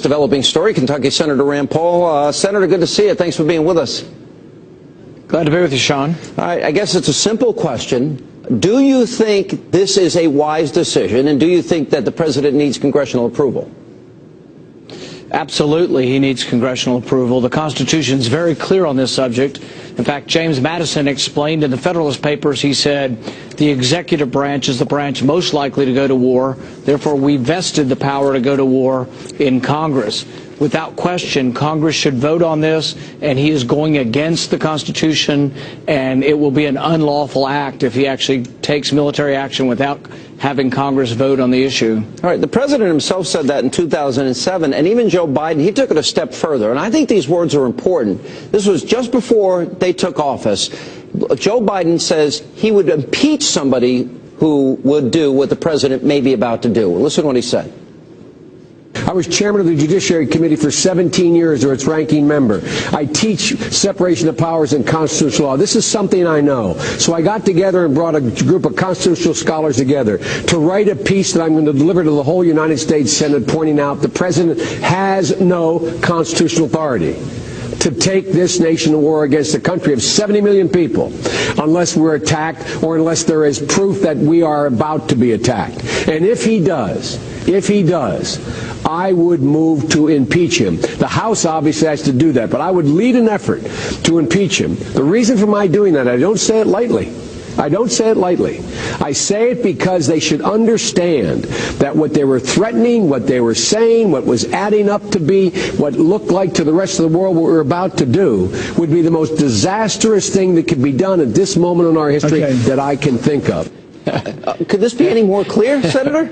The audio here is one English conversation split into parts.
Developing story, Kentucky Senator Rand Paul. Senator, good to see you. Thanks for being with us. Glad to be with you, Sean. All right, I guess it's a simple question. Do you think this is a wise decision, and do you think that the president needs congressional approval? Absolutely, he needs congressional approval. The Constitution is very clear on this subject. In fact, James Madison explained in the Federalist Papers, he said, the executive branch is the branch most likely to go to war. Therefore, we vested the power to go to war in Congress. Without question, Congress should vote on this, and he is going against the Constitution, and it will be an unlawful act if he actually takes military action without having Congress vote on the issue. All right, the president himself said that in 2007, and even Joe Biden, he took it a step further, and I think these words are important. This was just before they took office. Joe Biden says he would impeach somebody who would do what the president may be about to do. Listen to what he said. I was chairman of the Judiciary Committee for 17 years, or its ranking member. I teach separation of powers and constitutional law. This is something I know. So I got together and brought a group of constitutional scholars together to write a piece that I'm going to deliver to the whole United States Senate, pointing out the president has no constitutional authority to take this nation to war against a country of 70 million people unless we're attacked or unless there is proof that we are about to be attacked. And if he does, I would move to impeach him. The House obviously has to do that, but I would lead an effort to impeach him. The reason for my doing that, I don't say it lightly. I don't say it lightly. I say it because they should understand that what they were threatening, what they were saying, what was adding up to be, what looked like to the rest of the world what we're about to do, would be the most disastrous thing that could be done at this moment in our history that I can think of. Could this be any more clear, Senator?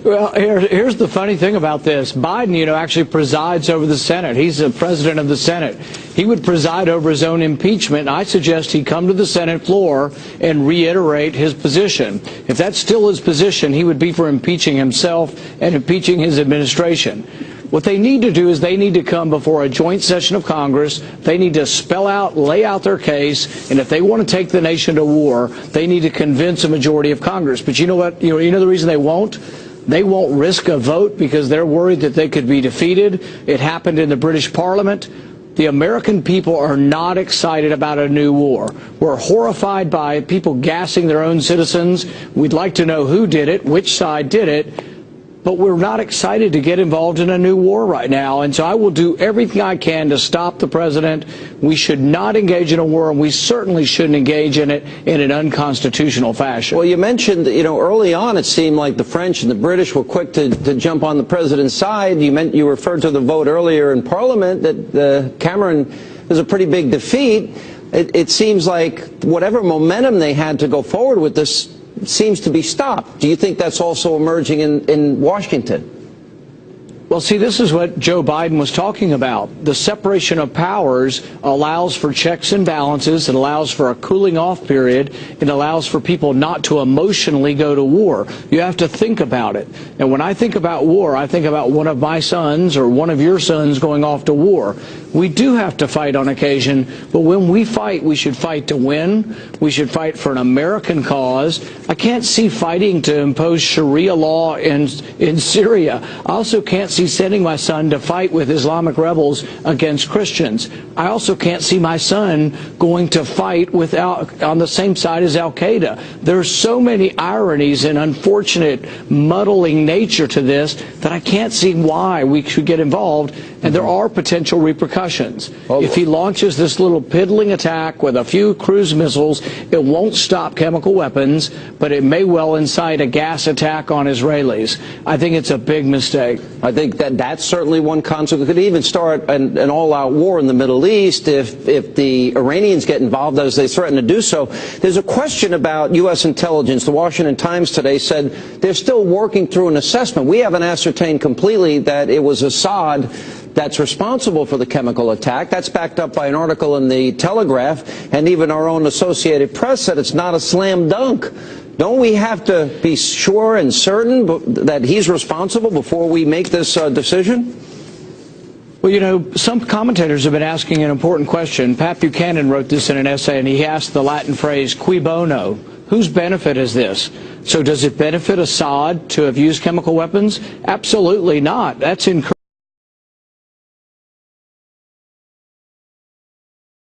Well, here's the funny thing about this. Biden, actually presides over the Senate. He's the president of the Senate. He would preside over his own impeachment. I suggest he come to the Senate floor and reiterate his position. If that's still his position, he would be for impeaching himself and impeaching his administration. What they need to do is they need to come before a joint session of Congress. They need to spell out, lay out their case, and if they want to take the nation to war, they need to convince a majority of Congress. But you know what? You know the reason they won't? They won't risk a vote because they're worried that they could be defeated. It happened in the British Parliament. The American people are not excited about a new war. We're horrified by people gassing their own citizens. We'd like to know who did it, which side did it. But we're not excited to get involved in a new war right now. And so I will do everything I can to stop the president. We should not engage in a war, and we certainly shouldn't engage in it in an unconstitutional fashion. Well, you mentioned, early on it seemed like the French and the British were quick to jump on the president's side. You referred to the vote earlier in Parliament that Cameron was a pretty big defeat. It seems like whatever momentum they had to go forward with this seems to be stopped. Do you think that's also emerging in Washington? Well, see, this is what Joe Biden was talking about. The separation of powers allows for checks and balances. It allows for a cooling off period. It allows for people not to emotionally go to war. You have to think about it. And when I think about war, I think about one of my sons or one of your sons going off to war. We do have to fight on occasion, but when we fight, we should fight to win. We should fight for an American cause. I can't see fighting to impose Sharia law in Syria. I also can't see sending my son to fight with Islamic rebels against Christians. I also can't see my son going to fight on the same side as Al-Qaeda. There are so many ironies and unfortunate muddling nature to this that I can't see why we should get involved, and there are potential repercussions. If he launches this little piddling attack with a few cruise missiles, it won't stop chemical weapons, but it may well incite a gas attack on Israelis. I think it's a big mistake. I think that's certainly one consequence. It could even start an all-out war in the Middle East if the Iranians get involved, as they threaten to do so. There's a question about U.S. intelligence. The Washington Times today said they're still working through an assessment. We haven't ascertained completely that it was Assad that's responsible for the chemical attack. That's backed up by an article in the Telegraph, and even our own Associated Press said it's not a slam dunk. Don't we have to be sure and certain that he's responsible before we make this decision? Well, some commentators have been asking an important question. Pat Buchanan wrote this in an essay, and he asked the Latin phrase, cui bono? Whose benefit is this? So does it benefit Assad to have used chemical weapons? Absolutely not. That's encouraging.